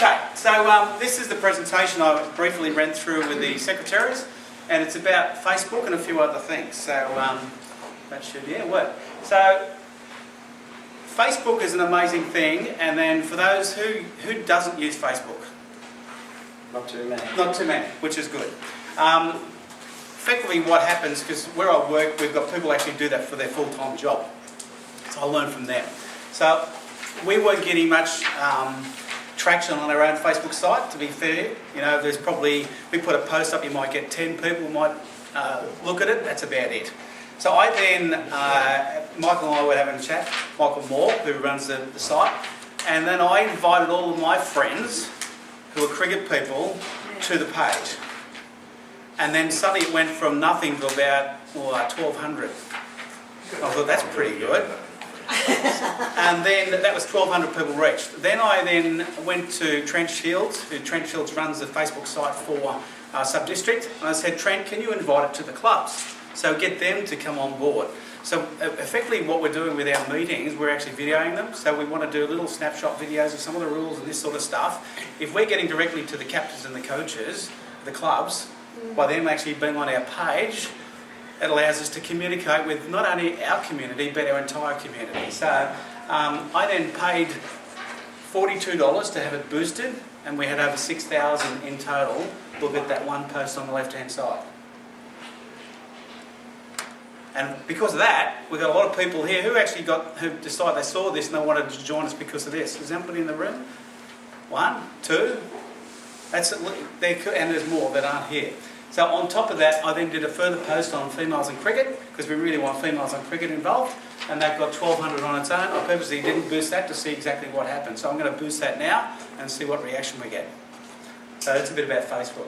Okay, so this is the presentation I briefly ran through with the secretaries, and it's about Facebook and a few other things. So that should work. So Facebook is an amazing thing, and then for those who doesn't use Facebook, not too many. Not too many, which is good. Effectively, what happens, because where I work, we've got people actually do that for their full-time job. So I learn from them. So we weren't getting much traction on our own Facebook site, to be fair. You know, there's probably, we put a post up, you might get 10 people might look at it, that's about it. So I then, Michael and I were having a chat, Michael Moore, who runs the site, and then I invited all of my friends, who are cricket people, to the page. And then suddenly it went from nothing to about 1,200. I thought, that's pretty good. And then that was 1,200 people reached. Then I went to Trent Shields, who Trent Shields runs the Facebook site for Sub-District, and I said, Trent, can you invite it to the clubs? So get them to come on board. So effectively what we're doing with our meetings, we're actually videoing them. So we want to do little snapshot videos of some of the rules and this sort of stuff. If we're getting directly to the captains and the coaches, the clubs, by them actually being on our page, it allows us to communicate with not only our community, but our entire community. So I then paid $42 to have it boosted, and we had over 6,000 in total look at that one post on the left-hand side. And because of that, we've got a lot of people here who decided they saw this and they wanted to join us because of this. Is anybody in the room? 1, 2. That's it. And there's more that aren't here. So on top of that, I then did a further post on females in cricket, because we really want females in cricket involved, and that got 1,200 on its own. I purposely didn't boost that to see exactly what happened. So I'm going to boost that now and see what reaction we get. So that's a bit about Facebook.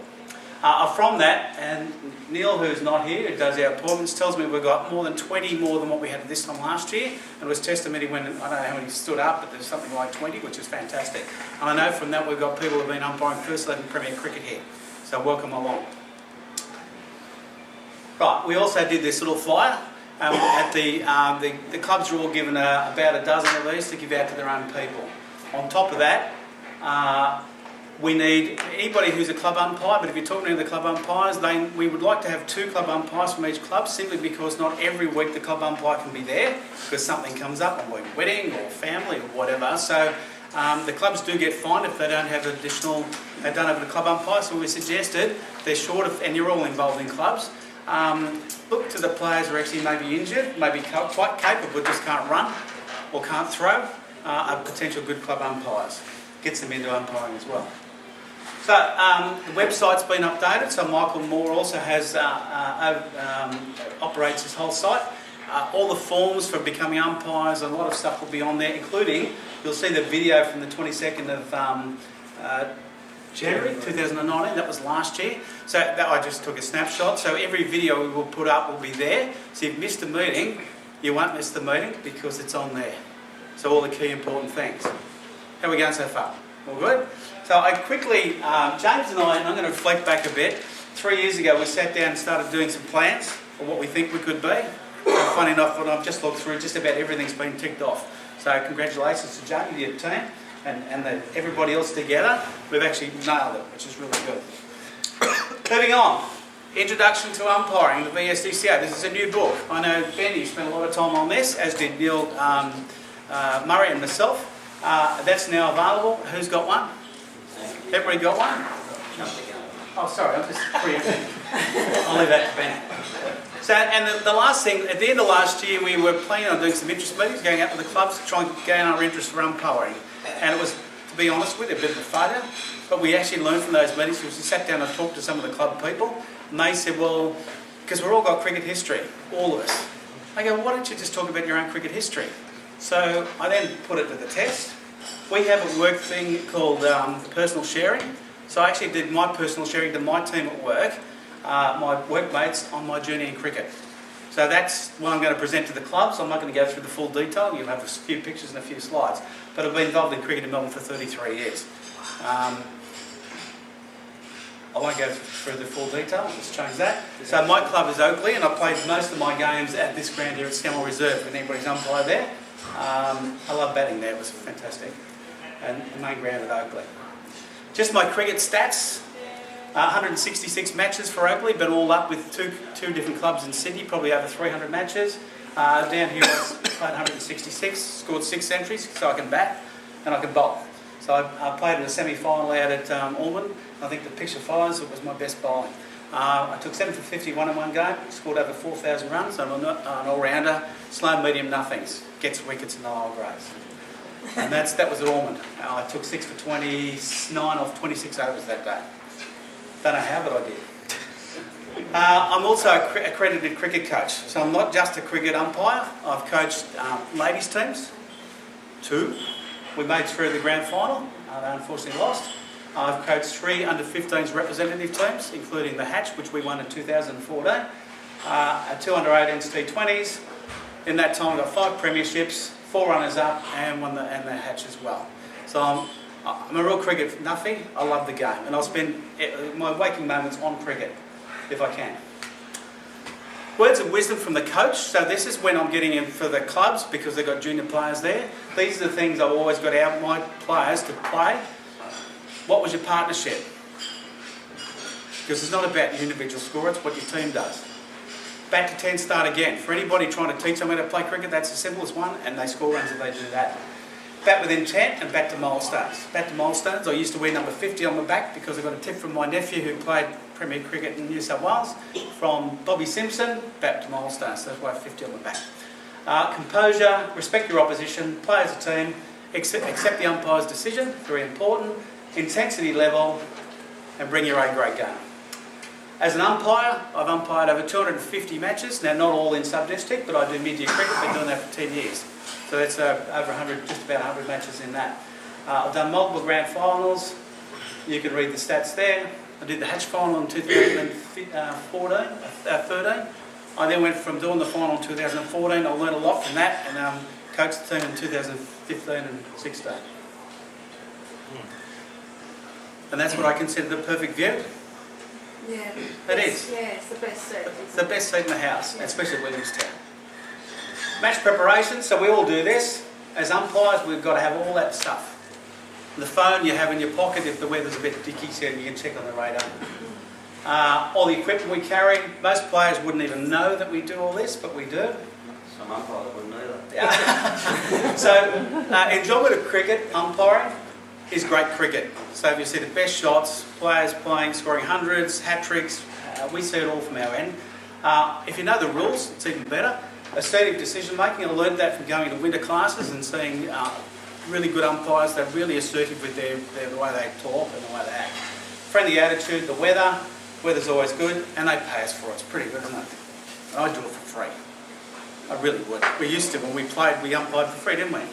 From that, and Neil, who's not here, who does our appointments, tells me we've got more than 20 more than what we had this time last year. And it was testimony when, I don't know how many stood up, but there's something like 20, which is fantastic. And I know from that we've got people who have been umpiring first 11 Premier Cricket here. So welcome along. Right, we also did this little flyer. At the clubs are all given about a dozen of these to give out to their own people. On top of that, we need anybody who's a club umpire, but if you're talking to the club umpires, we would like to have 2 club umpires from each club, simply because not every week the club umpire can be there, because something comes up, a wedding or family or whatever. So the clubs do get fined if they don't have a club umpire. So we suggested they're short of, and you're all involved in clubs. Look to the players who are actually maybe injured, maybe quite capable but just can't run or can't throw, are potential good club umpires. Gets them into umpiring as well. So the website's been updated, so Michael Moore also has operates his whole site. All the forms for becoming umpires, a lot of stuff will be on there, including, you'll see the video from the 22nd of January 2019, that was last year. So that I just took a snapshot. So every video we will put up will be there. So if you've missed a meeting, you won't miss the meeting because it's on there. So all the key important things. How are we going so far? All good? So I quickly, James and I'm going to reflect back a bit. 3 years ago we sat down and started doing some plans for what we think we could be. And funny enough, when I've just looked through, just about everything's been ticked off. So congratulations to Jamie, your team, and everybody else together. We've actually nailed it, which is really good. Moving on. Introduction to Umpiring, the VSDCA. This is a new book. I know Ben, you spent a lot of time on this, as did Neil Murray and myself. That's now available. Who's got one? Everybody got one? No. Oh, sorry, I'm just preempting. I'll leave that to Ben. So, and the last thing, at the end of last year, we were planning on doing some interest meetings, going out to the clubs to try and gain our interest for umpiring. And it was, to be honest with you, a bit of a failure. But we actually learned from those meetings, because we sat down and talked to some of the club people, and they said, well, because we've all got cricket history, all of us. I go, well, why don't you just talk about your own cricket history? So I then put it to the test. We have a work thing called personal sharing. So I actually did my personal sharing to my team at work, my workmates, on my journey in cricket. So that's what I'm going to present to the clubs. I'm not going to go through the full detail. You'll have a few pictures and a few slides. But I've been involved in cricket in Melbourne for 33 years. I won't go through the full detail, let's change that. So my club is Oakley, and I played most of my games at this ground here at Scammell Reserve, when anybody's umpire there. I love batting there, it was fantastic. And the main ground at Oakley. Just my cricket stats. 166 matches for Oakley, but all up with two different clubs in Sydney, probably over 300 matches. Down here I played 166, scored 6 centuries, so I can bat and I can bowl. So I played in a semi-final out at Ormond. I think the picture follows, it was my best bowling. I took 7 for 51 in one game, scored over 4,000 runs. I'm an all-rounder, slow, medium, nothings, gets wickets in the lower grades. And that was at Ormond. I took 6 for 29 off 26 overs that day. Don't know how, but I did. I'm also an accredited cricket coach, so I'm not just a cricket umpire. I've coached ladies teams, 2. We made 3 of the grand final. They unfortunately lost. I've coached 3 under-15s representative teams, including the Hatch, which we won in 2014. 2 under-18s T20s. In that time, I got 5 premierships, 4 runners-up, and won the Hatch as well. So I'm a real cricket nuffy. I love the game, and I'll spend my waking moments on cricket, if I can. Words of wisdom from the coach. So this is when I'm getting in for the clubs, because they've got junior players there. These are the things I've always got out my players to play. What was your partnership? Because it's not about your individual score, it's what your team does. Bat to 10, start again. For anybody trying to teach someone how to play cricket, that's the simplest one, and they score runs if they do that. Bat with intent and bat to milestones. Bat to milestones, I used to wear number 50 on my back because I got a tip from my nephew who played Premier Cricket in New South Wales, from Bobby Simpson, bat to milestones, so that's why I have 50 on my back. Composure, respect your opposition, play as a team, accept the umpire's decision, very important. Intensity level, and bring your A-grade game. As an umpire, I've umpired over 250 matches, now not all in sub-district, but I do mid-year cricket, been doing that for 10 years. So that's over 100, just about 100 matches in that. I've done multiple grand finals, you can read the stats there. I did the Hatch final in 2013. I then went from doing the final in 2014, I learned a lot from that, and coached the team in 2015 and 16. And that's what I consider the perfect view. Yeah. It is. Yeah, it's the best seat. It's the best seat in the house, especially at Williamstown. Match preparation, so we all do this. As umpires, we've got to have all that stuff. The phone you have in your pocket if the weather's a bit dicky, so you can check on the radar. All the equipment we carry, most players wouldn't even know that we do all this, but we do. Some umpires wouldn't know that. So, enjoyment of cricket, umpiring, is great cricket. So if you see the best shots, players playing, scoring hundreds, hat-tricks, we see it all from our end. If you know the rules, it's even better. Assertive decision-making, I learned that from going to winter classes and seeing really good umpires. They're really assertive with the way they talk and the way they act. Friendly attitude, the weather's always good, and they pay us for it. It's pretty good, isn't it? And I do it for free. I really would. We used to, when we played, we umpired for free, didn't we?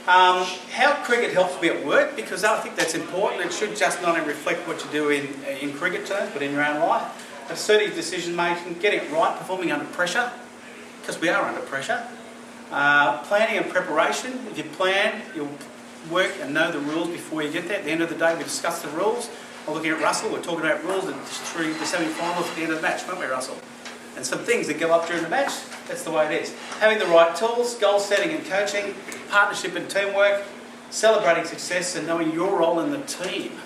How cricket helps me at work, because I think that's important. It should just not only reflect what you do in cricket terms, but in your own life. Assertive decision making, getting it right, performing under pressure, because we are under pressure. Planning and preparation. If you plan, you'll work and know the rules before you get there. At the end of the day, we discuss the rules. I'm looking at Russell, we're talking about rules through the semi-finals at the end of the match, weren't we, Russell? And some things that go up during the match, that's the way it is. Having the right tools, goal setting and coaching, partnership and teamwork, celebrating success and knowing your role in the team.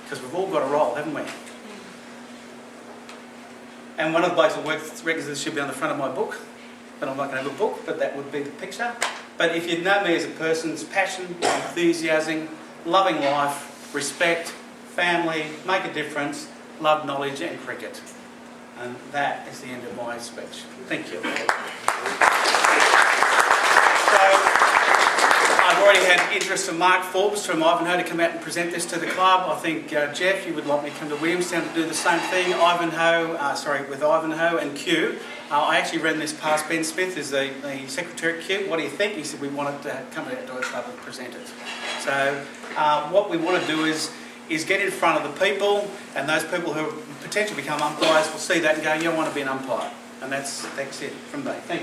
Because we've all got a role, haven't we? And one of the blokes that works reckons this should be on the front of my book, but I'm not going to have a book, but that would be the picture. But if you know me as a person, it's passion, enthusiasm, loving life, respect, family, make a difference, love, knowledge and cricket. And that is the end of my speech. Thank you. So, I've already had interest from Mark Forbes from Ivanhoe to come out and present this to the club. I think, Jeff, you would like me to come to Williamstown to do the same thing. With Ivanhoe and Q. I actually ran this past Ben Smith as the secretary at Q. What do you think? He said we wanted to come out to our club and present it. So, what we want to do is get in front of the people, and those people who potentially become umpires will see that and go, yeah, I want to be an umpire. And that's it from me. Thank you.